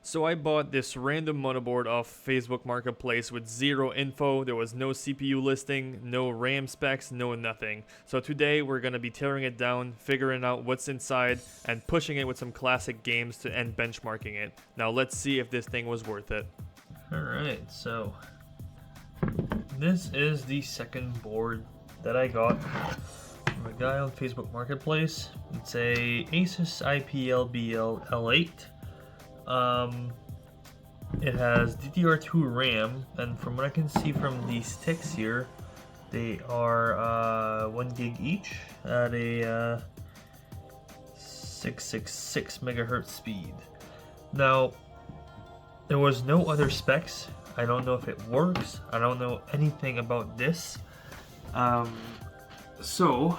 So I bought this random motherboard off Facebook Marketplace with zero info. There was no CPU listing, no RAM specs, no nothing. So today we're going to be tearing it down, figuring out what's inside, and pushing it with some classic games to end benchmarking it. Now let's see if this thing was worth it. Alright, so this is the second board that I got from a guy on Facebook Marketplace. It's a Asus IPLBL L8. It has DDR2 RAM, and from what I can see from these sticks here, they are 1 gig each at a 666 megahertz speed. Now, there was no other specs. I don't know if it works. I don't know anything about this. So,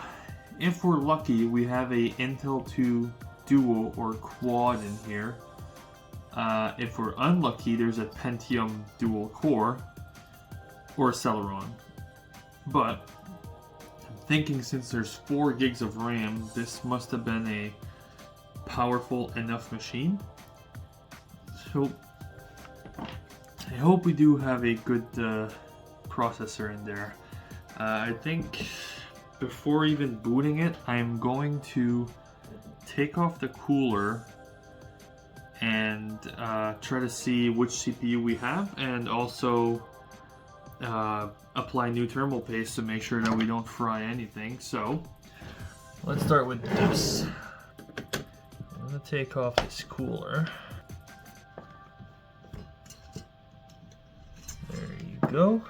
if we're lucky, we have a Intel 2 Duo or Quad in here. If we're unlucky, there's a Pentium dual core or Celeron. But I'm thinking since there's 4 gigs of RAM, this must have been a powerful enough machine. So I hope we do have a good processor in there. I think before even booting it, I'm going to take off the cooler and try to see which CPU we have, and also apply new thermal paste to make sure that we don't fry anything. So let's start with this. I'm gonna take off this cooler. There you go.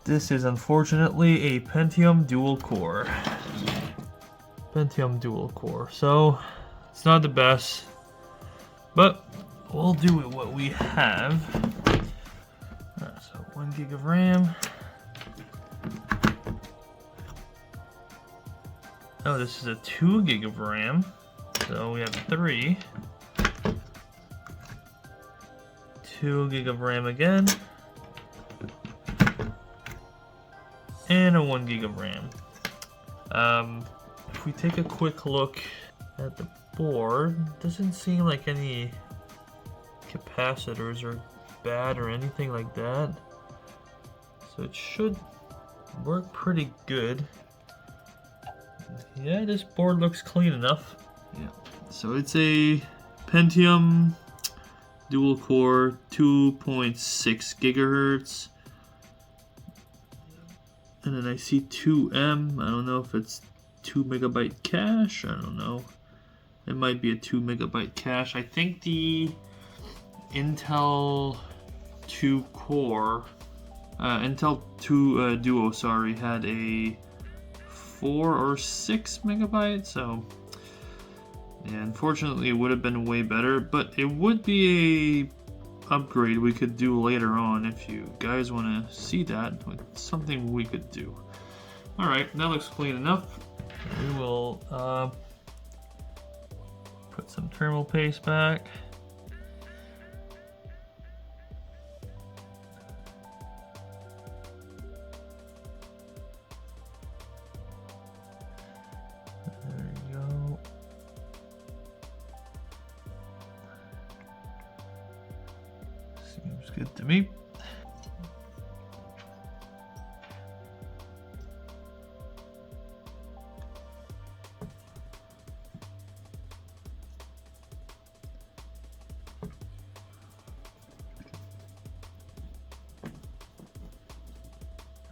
This is unfortunately a Pentium dual core. So it's not the best, but we'll do with what we have. So 1 gig of RAM. Oh, this is a 2 gig of RAM, so we have 3. 2 gig of RAM again, and a 1 gig of RAM. If we take a quick look at the board, it doesn't seem like any capacitors are bad or anything like that. So it should work pretty good. Yeah, this board looks clean enough. Yeah. So it's a Pentium dual core 2.6 gigahertz. And then I see 2M. I don't know if it's 2 megabyte cache. I don't know. It might be a 2 megabyte cache. I think the Intel 2 core, Intel 2 Duo, sorry, had a 4 or 6 megabyte. So, yeah, unfortunately, it would have been way better, but it would be a upgrade we could do later on if you guys want to see that. It's something we could do. Alright, that looks clean enough. We will put some thermal paste back. There you go. Seems good to me.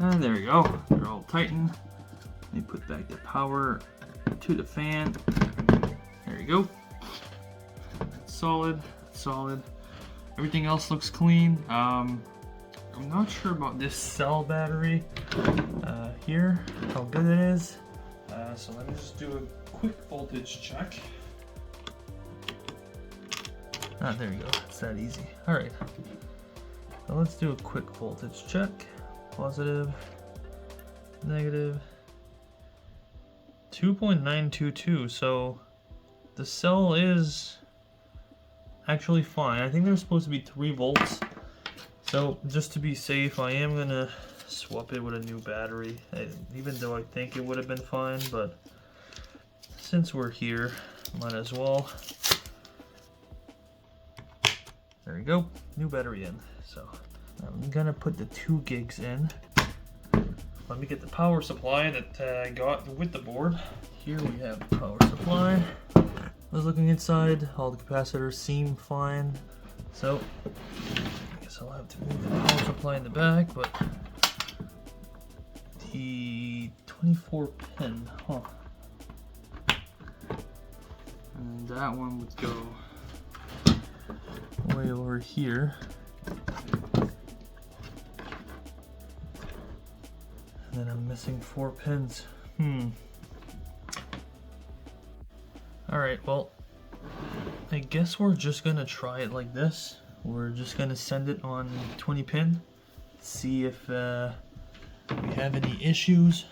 And there we go, they're all tightened. Let me put back the power to the fan. There you go. Solid, solid. Everything else looks clean. I'm not sure about this cell battery here, how good it is. So let me just do a quick voltage check. Ah, there we go, it's that easy. All right, so let's do a quick voltage check. Positive, negative, 2.922, so the cell is actually fine. I think there's supposed to be 3 volts, so just to be safe, I am gonna swap it with a new battery, even though I think it would have been fine, but since we're here, might as well. There we go, new battery in. So I'm gonna put the 2 gigs in. Let me get the power supply that I got with the board. Here we have the power supply. I was looking inside, all the capacitors seem fine. So I guess I'll have to move the power supply in the back, but the 24 pin, huh? And that one would go way over here. And then I'm missing 4 pins. Alright, well, I guess we're just gonna try it like this. We're just gonna send it on 20 pin, see if we have any issues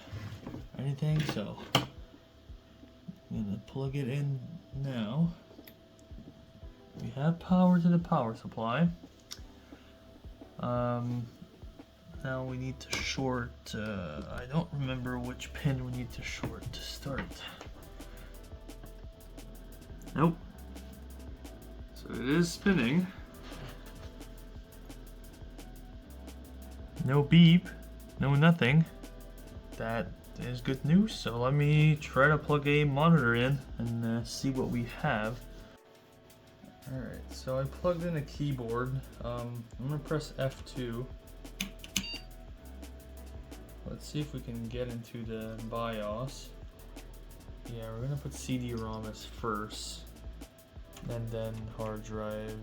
or anything. So I'm gonna plug it in now. We have power to the power supply. Now we need to short, I don't remember which pin we need to short to start. Nope. So it is spinning. No beep, no nothing. That is good news. So let me try to plug a monitor in and see what we have. Alright, so I plugged in a keyboard. I'm gonna press F2. Let's see if we can get into the BIOS. Yeah, we're gonna put CD-ROM as first, and then hard drive.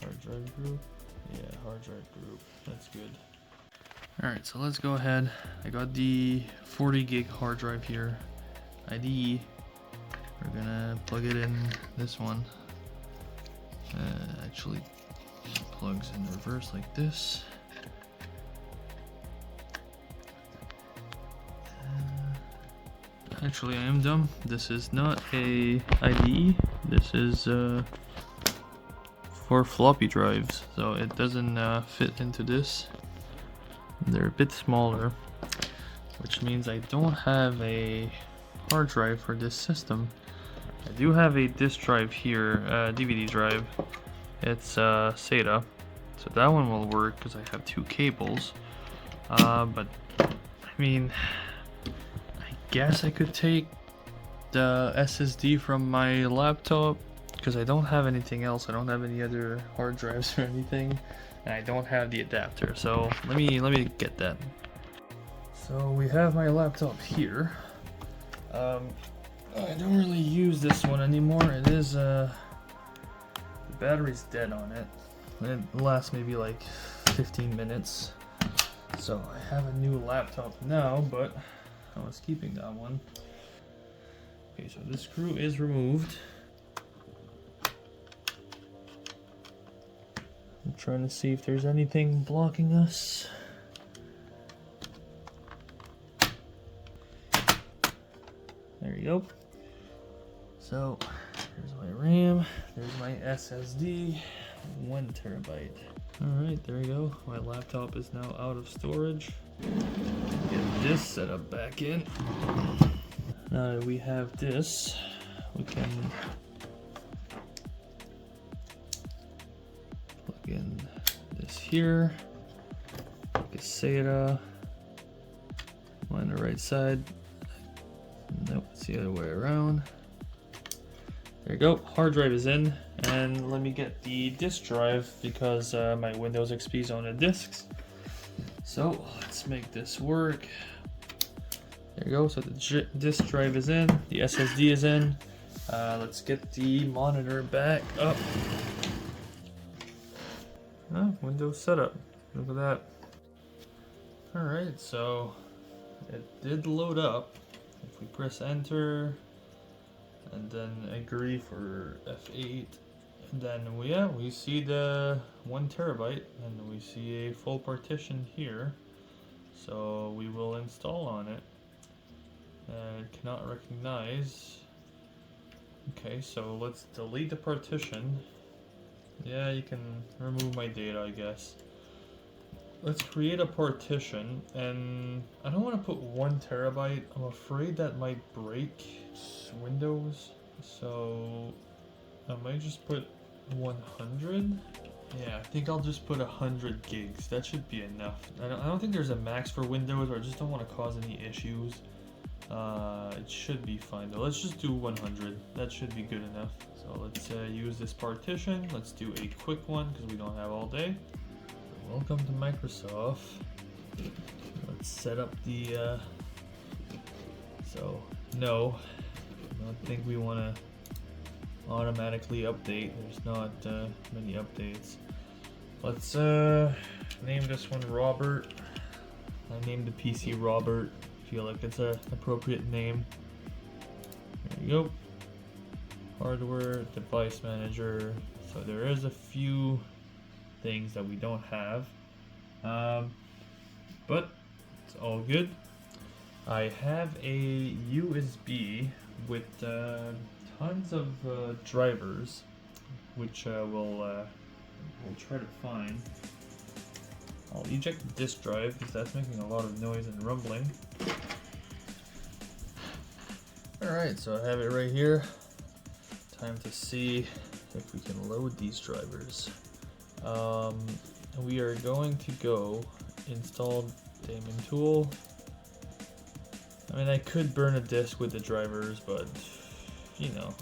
Hard drive group? Yeah, hard drive group. That's good. Alright, so let's go ahead. I got the 40 gig hard drive here. IDE. We're gonna plug it in this one. Actually, it plugs in reverse like this. Actually, I am dumb. This is not a IDE. This is for floppy drives, so it doesn't fit into this. They're a bit smaller, which means I don't have a hard drive for this system. I do have a disk drive here, DVD drive. It's SATA, so that one will work because I have 2 cables. But I mean, guess I could take the SSD from my laptop because I don't have anything else. I don't have any other hard drives or anything, and I don't have the adapter. So let me get that. So we have my laptop here. I don't really use this one anymore. It is the battery's dead on it. It lasts maybe like 15 minutes. So I have a new laptop now, but I was keeping that one. Okay, so this screw is removed. I'm trying to see if there's anything blocking us. There you go. So there's my RAM, there's my SSD, 1 terabyte. Alright, there we go. My laptop is now out of storage. Get this set up back in. Now that we have this, we can plug in this here. Like a SATA. On the right side. Nope, it's the other way around. There you go, hard drive is in, and let me get the disk drive because my Windows XP is on the disks. So let's make this work. There you go, so the disk drive is in, the SSD is in. Let's get the monitor back up. Windows setup, look at that. Alright, so it did load up. If we press enter, and then agree for F8, and then we see the 1 terabyte, and we see a full partition here, so we will install on it. It cannot recognize. Okay, so let's delete the partition. Yeah, you can remove my data, I guess. let's create a partition, and I don't want to put 1 TB. I'm afraid that might break Windows, so I might just put 100. Yeah, I think I'll just put 100 gigs. That should be enough. I don't think there's a max for Windows, or I just don't want to cause any issues. It should be fine though. Let's just do 100. That should be good enough. So let's use this partition. Let's do a quick one because we don't have all day. Welcome to Microsoft. Let's set up the. So no, I don't think we want to automatically update. There's not many updates. Let's name this one Robert. I named the PC Robert. Feel like it's an appropriate name. There you go. Hardware, device manager. So there is a few things that we don't have, but it's all good. I have a USB with tons of drivers, which we'll try to find. I'll eject the disk drive because that's making a lot of noise and rumbling. Alright, so I have it right here. Time to see if we can load these drivers. We are going to go install daemon tool. I mean, I could burn a disk with the drivers, but you know,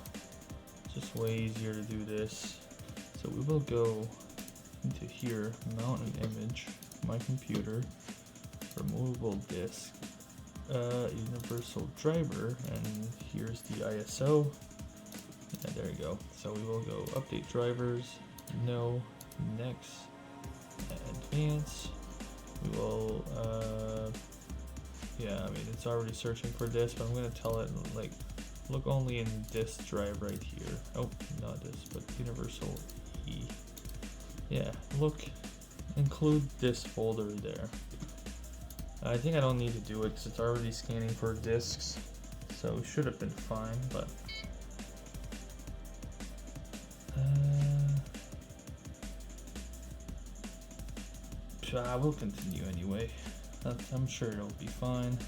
it's just way easier to do this. So we will go into here, mount an image, my computer, removable disk, universal driver, and here's the ISO. And there you go. So we will go update drivers, no, next, advance. We will, yeah, I mean, it's already searching for this, but I'm gonna tell it, like, look only in this drive right here. Oh, not this, but universal E. Yeah, look, include this folder there. I think I don't need to do it because it's already scanning for disks, so it should have been fine, but I will continue anyway. I'm sure it'll be fine.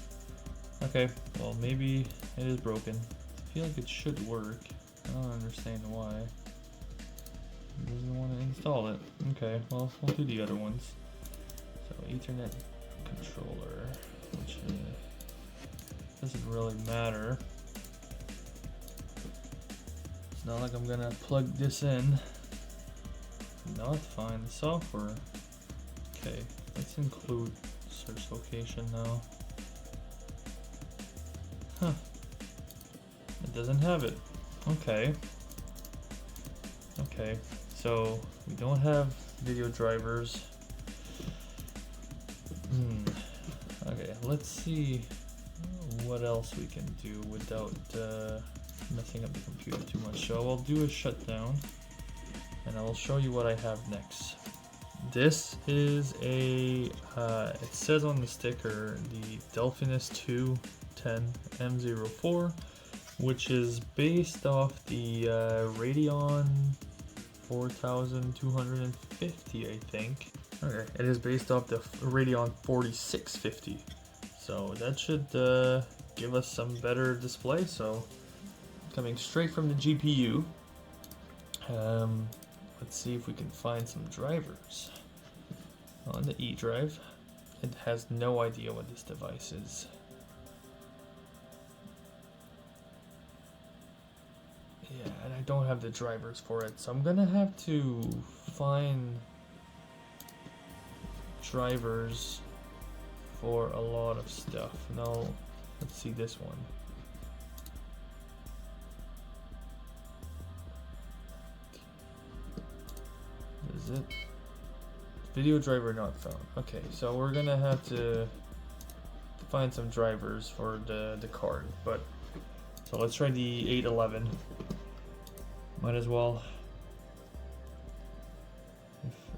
Okay, well, maybe it is broken. I feel like it should work. I don't understand why. It doesn't want to install it. Okay, well, we'll do the other ones. So, Ethernet controller, which doesn't really matter. It's not like I'm gonna plug this in. Not find software. Okay, let's include search location now. Huh. It doesn't have it. Okay. Okay, so we don't have video drivers. Okay, let's see what else we can do without messing up the computer too much. So I'll do a shutdown and I will show you what I have next. This is a, it says on the sticker, the Delphinus 210 M04, which is based off the Radeon 4250, I think. Okay, it is based off the Radeon 4650. So that should give us some better display. So coming straight from the GPU. Let's see if we can find some drivers on the E drive. It has no idea what this device is. Yeah, and I don't have the drivers for it, so I'm gonna have to find drivers for a lot of stuff. Now, let's see this one. Is it? Video driver not found. Okay, so we're gonna have to find some drivers for the card, but so let's try the 811. Might as well.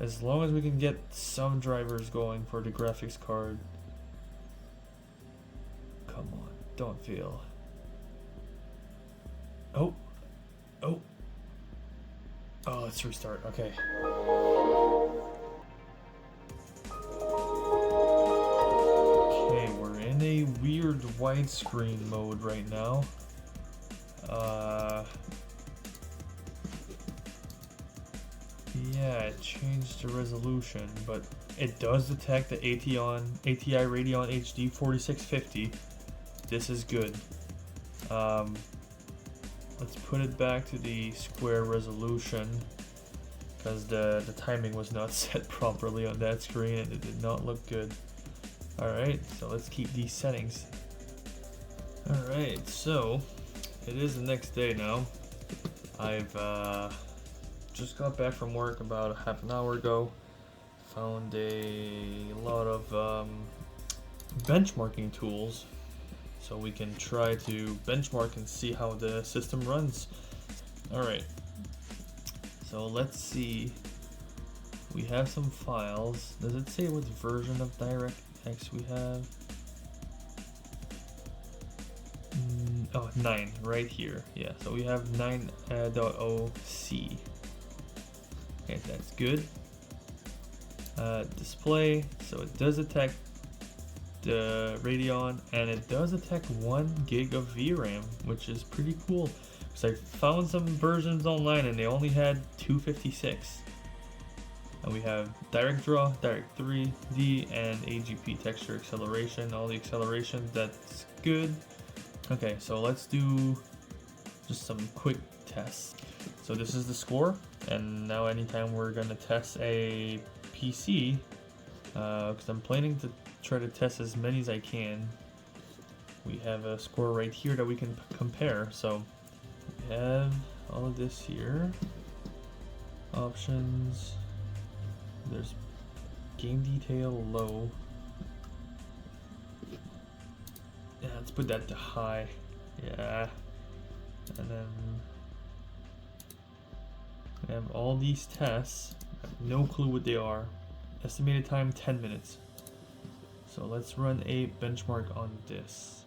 As long as we can get some drivers going for the graphics card. Come on, don't fail. Oh, oh. Oh, let's restart. Okay. widescreen mode right now. Yeah, it changed the resolution, but it does detect the ATI Radeon HD 4650. This is good. Let's put it back to the square resolution, because the timing was not set properly on that screen and it did not look good. Alright, so let's keep these settings. Alright, so it is the next day now. I've just got back from work about half an hour ago. Found a lot of benchmarking tools, so we can try to benchmark and see how the system runs. Alright, so let's see. We have some files. Does it say what version of DirectX we have? Oh, 9 right here. Yeah, so we have 9.0C. Okay, that's good. Display, so it does detect the Radeon, and it does detect 1 gig of VRAM, which is pretty cool, because I found some versions online and they only had 256. And we have Direct Draw, Direct 3D, and AGP texture acceleration. All the acceleration, that's good. Okay, so let's do just some quick tests. So this is the score, and now anytime we're gonna test a PC, because I'm planning to try to test as many as I can, we have a score right here that we can compare. So we have all of this here. Options. There's game detail low. Yeah, let's put that to high. Yeah. And then we have all these tests. I have no clue what they are. Estimated time 10 minutes. So let's run a benchmark on this.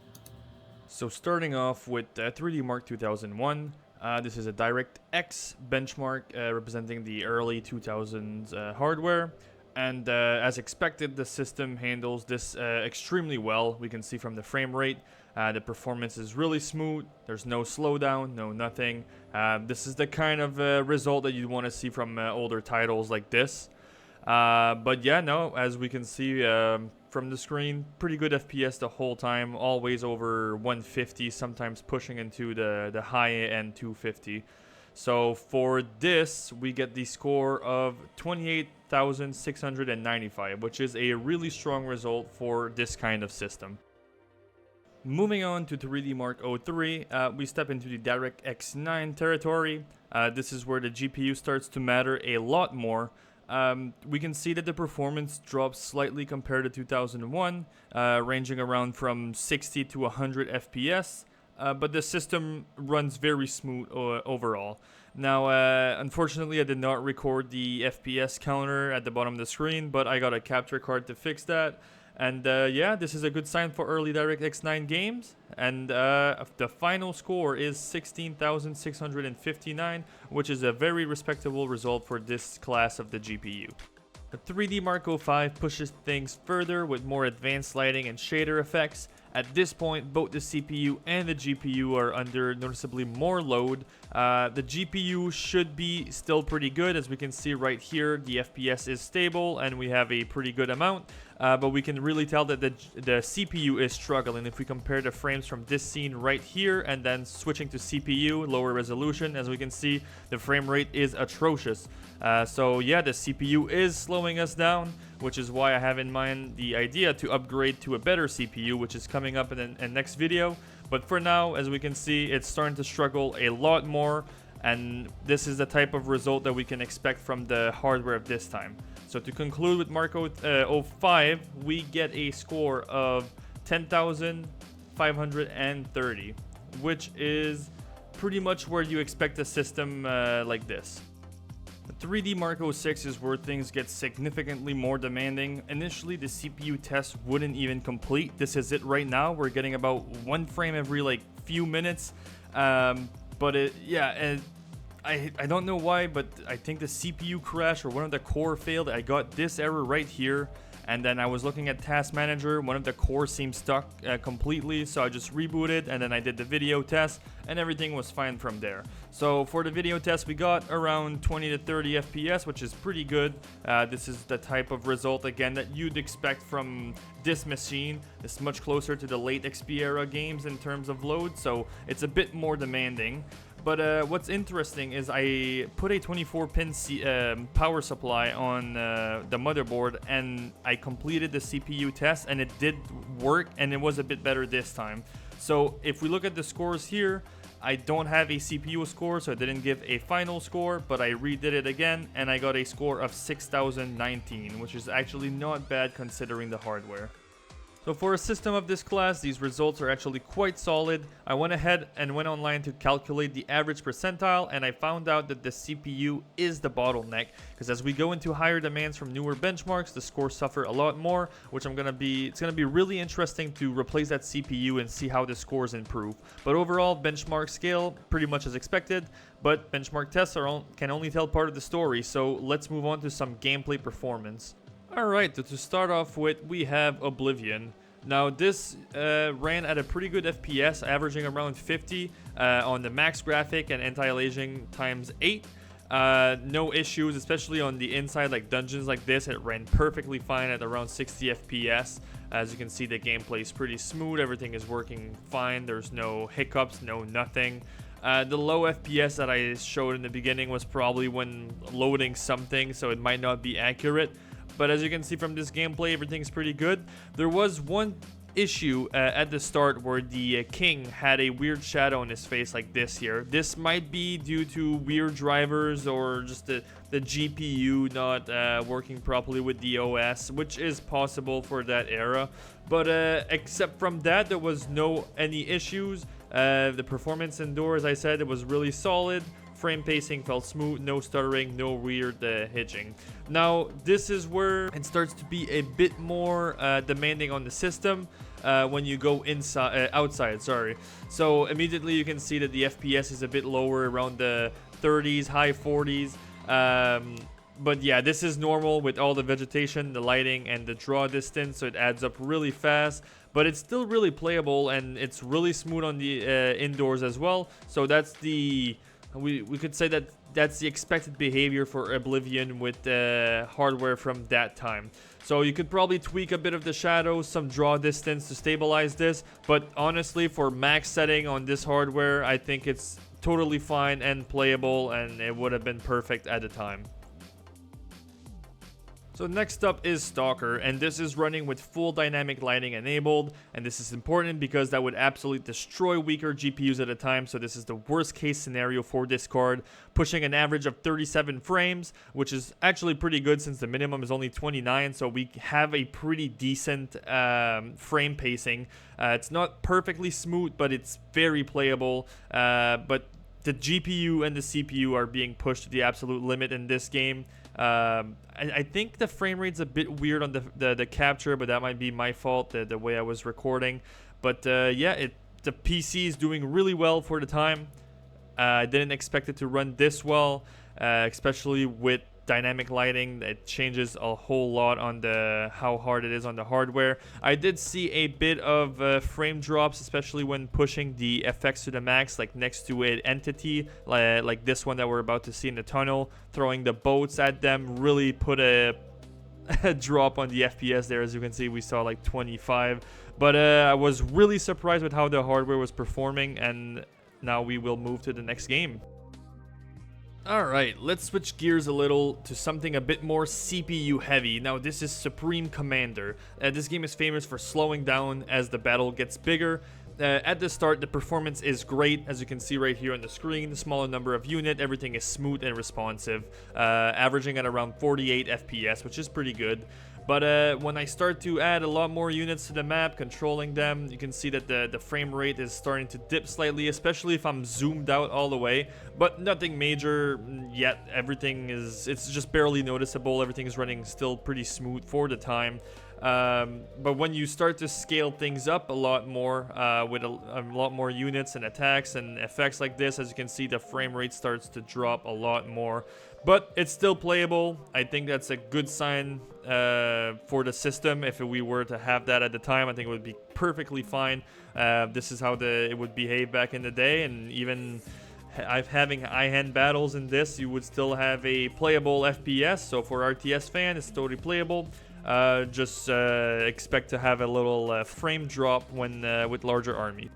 So starting off with 3D Mark 2001. This is a DirectX benchmark representing the early 2000s hardware. And as expected, the system handles this extremely well. We can see from the frame rate, the performance is really smooth. There's no slowdown, no nothing. This is the kind of result that you want to see from older titles like this. But yeah, no, as we can see from the screen, pretty good FPS the whole time, always over 150, sometimes pushing into the high end 250. So for this, we get the score of 28,695, which is a really strong result for this kind of system. Moving on to 3D Mark 03, we step into the DirectX 9 territory. This is where the GPU starts to matter a lot more. We can see that the performance drops slightly compared to 2001, ranging around from 60 to 100 FPS. But the system runs very smooth overall. Now, unfortunately, I did not record the FPS counter at the bottom of the screen, but I got a capture card to fix that. And yeah, this is a good sign for early DirectX 9 games. And the final score is 16,659, which is a very respectable result for this class of the GPU. The 3D Mark 05 pushes things further with more advanced lighting and shader effects. At this point, both the CPU and the GPU are under noticeably more load. The GPU should be still pretty good. As we can see right here, the FPS is stable and we have a pretty good amount. But we can really tell that the CPU is struggling. If we compare the frames from this scene right here and then switching to CPU, lower resolution, as we can see, the frame rate is atrocious. So yeah, the CPU is slowing us down, which is why I have in mind the idea to upgrade to a better CPU, which is coming up in the next video. But for now, as we can see, it's starting to struggle a lot more, and this is the type of result that we can expect from the hardware of this time. So to conclude with Mark 05, we get a score of 10,530, which is pretty much where you expect a system like this. The 3D Mark 06 is where things get significantly more demanding. Initially, the CPU test wouldn't even complete. This is it right now. We're getting about one frame every few minutes. But I don't know why, but I think the CPU crashed or one of the core failed. I got this error right here. And then I was looking at Task Manager, one of the cores seemed stuck completely, so I just rebooted, and then I did the video test, and everything was fine from there. So for the video test, we got around 20 to 30 FPS, which is pretty good. This is the type of result, again, that you'd expect from this machine. It's much closer to the late XP era games in terms of load, so it's a bit more demanding. But what's interesting is I put a 24-pin power supply on the motherboard, and I completed the CPU test, and it did work, and it was a bit better this time. So if we look at the scores here, I don't have a CPU score, so I didn't give a final score, but I redid it again, and I got a score of 6019, which is actually not bad considering the hardware. So for a system of this class, these results are actually quite solid. I went ahead and went online to calculate the average percentile, and I found out that the CPU is the bottleneck, because as we go into higher demands from newer benchmarks, the scores suffer a lot more, which it's gonna be really interesting to replace that CPU and see how the scores improve. But overall, benchmark scale pretty much as expected, but benchmark tests can only tell part of the story, so let's move on to some gameplay performance. Alright, so to start off with, we have Oblivion. Now this ran at a pretty good FPS, averaging around 50 on the max graphic and anti-aliasing times 8. No issues, especially on the inside, like dungeons like this. It ran perfectly fine at around 60 FPS. As you can see, the gameplay is pretty smooth. Everything is working fine. There's no hiccups, no nothing. The low FPS that I showed in the beginning was probably when loading something, so it might not be accurate. But as you can see from this gameplay, everything's pretty good. There was one issue at the start where the king had a weird shadow on his face like this here. This might be due to weird drivers or just the GPU not working properly with the OS, which is possible for that era. But except from that, there was any issues. The performance indoors, as I said, it was really solid. Frame pacing felt smooth, no stuttering, no weird hitching. Now, this is where it starts to be a bit more demanding on the system when you go outside. So immediately you can see that the FPS is a bit lower, around the 30s, high 40s. But yeah, this is normal with all the vegetation, the lighting, and the draw distance, so it adds up really fast. But it's still really playable, and it's really smooth on the indoors as well. So that's the... We could say that that's the expected behavior for Oblivion with the hardware from that time. So you could probably tweak a bit of the shadows, some draw distance to stabilize this. But honestly, for max setting on this hardware, I think it's totally fine and playable, and it would have been perfect at the time. So next up is Stalker, and this is running with full dynamic lighting enabled, and this is important because that would absolutely destroy weaker GPUs at a time, so this is the worst case scenario for this card, pushing an average of 37 frames, which is actually pretty good since the minimum is only 29, so we have a pretty decent frame pacing. It's not perfectly smooth, but it's very playable, but the GPU and the CPU are being pushed to the absolute limit in this game. I think the frame rate's a bit weird on the capture, but that might be my fault, the way I was recording. But yeah, the PC is doing really well for the time. I didn't expect it to run this well, especially with dynamic lighting. It changes a whole lot on how hard it is on the hardware. I did see a bit of frame drops, especially when pushing the effects to the max, like next to an entity, like this one that we're about to see in the tunnel. Throwing the boats at them really put a drop on the FPS there. As you can see, we saw like 25. But I was really surprised with how the hardware was performing, and now we will move to the next game. Alright, let's switch gears a little to something a bit more CPU heavy. Now this is Supreme Commander. This game is famous for slowing down as the battle gets bigger. At the start, the performance is great, as you can see right here on the screen. The smaller number of units, everything is smooth and responsive, averaging at around 48 FPS, which is pretty good. But when I start to add a lot more units to the map, controlling them, you can see that the frame rate is starting to dip slightly, especially if I'm zoomed out all the way. But nothing major yet. It's just barely noticeable. Everything is running still pretty smooth for the time. But when you start to scale things up a lot more with a lot more units and attacks and effects like this, as you can see, the frame rate starts to drop a lot more. But it's still playable. I think that's a good sign for the system. If we were to have that at the time, I think it would be perfectly fine. This is how it would behave back in the day, and even having high-hand battles in this, you would still have a playable FPS. So for RTS fan, it's totally playable. Just expect to have a little frame drop when with larger army.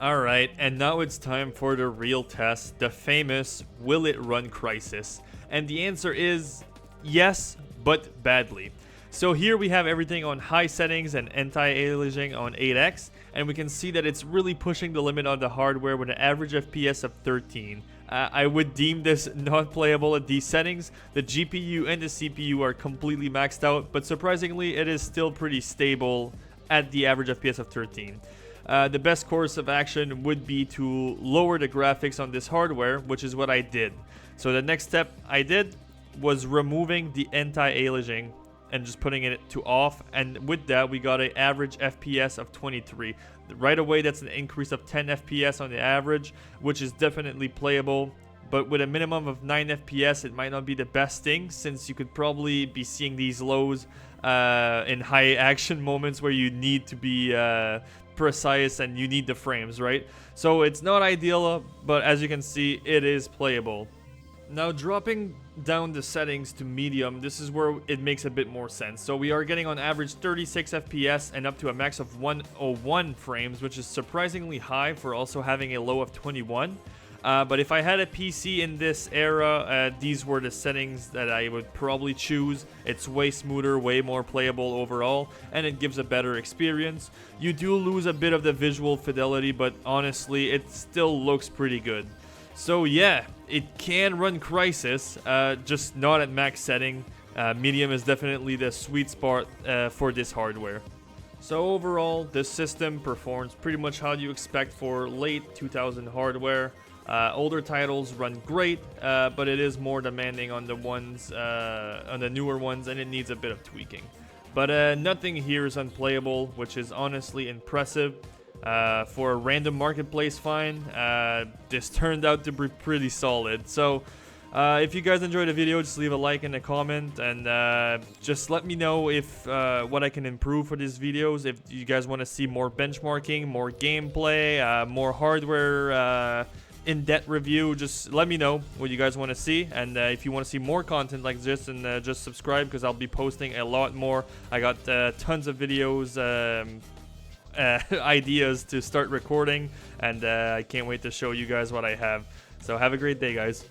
Alright, and now it's time for the real test, the famous will it run Crysis? And the answer is yes, but badly. So here we have everything on high settings and anti-aliasing on 8x, and we can see that it's really pushing the limit on the hardware with an average FPS of 13. I would deem this not playable at these settings. The GPU and the CPU are completely maxed out, but surprisingly it is still pretty stable at the average FPS of 13. The best course of action would be to lower the graphics on this hardware, which is what I did. So the next step I did was removing the anti-aliasing and just putting it to off, and with that we got an average FPS of 23. Right away that's an increase of 10 FPS on the average, which is definitely playable. But with a minimum of 9 FPS, it might not be the best thing, since you could probably be seeing these lows in high action moments where you need to be precise and you need the frames, right? So it's not ideal, but as you can see, it is playable. Now dropping down the settings to medium, this is where it makes a bit more sense. So we are getting on average 36 FPS and up to a max of 101 frames, which is surprisingly high for also having a low of 21. But if I had a PC in this era, these were the settings that I would probably choose. It's way smoother, way more playable overall, and it gives a better experience. You do lose a bit of the visual fidelity, but honestly, it still looks pretty good. So yeah, it can run Crysis, just not at max setting. Medium is definitely the sweet spot for this hardware. So overall, this system performs pretty much how you expect for late 2000 hardware. Older titles run great, but it is more demanding on the ones, on the newer ones, and it needs a bit of tweaking. But nothing here is unplayable, which is honestly impressive. For a random marketplace find, this turned out to be pretty solid. So if you guys enjoyed the video, just leave a like and a comment, and just let me know if what I can improve for these videos. If you guys want to see more benchmarking, more gameplay, more hardware in-depth review, just let me know what you guys want to see. And if you want to see more content like this, then just subscribe, because I'll be posting a lot more. I got tons of videos, ideas to start recording, and I can't wait to show you guys what I have. So have a great day, guys.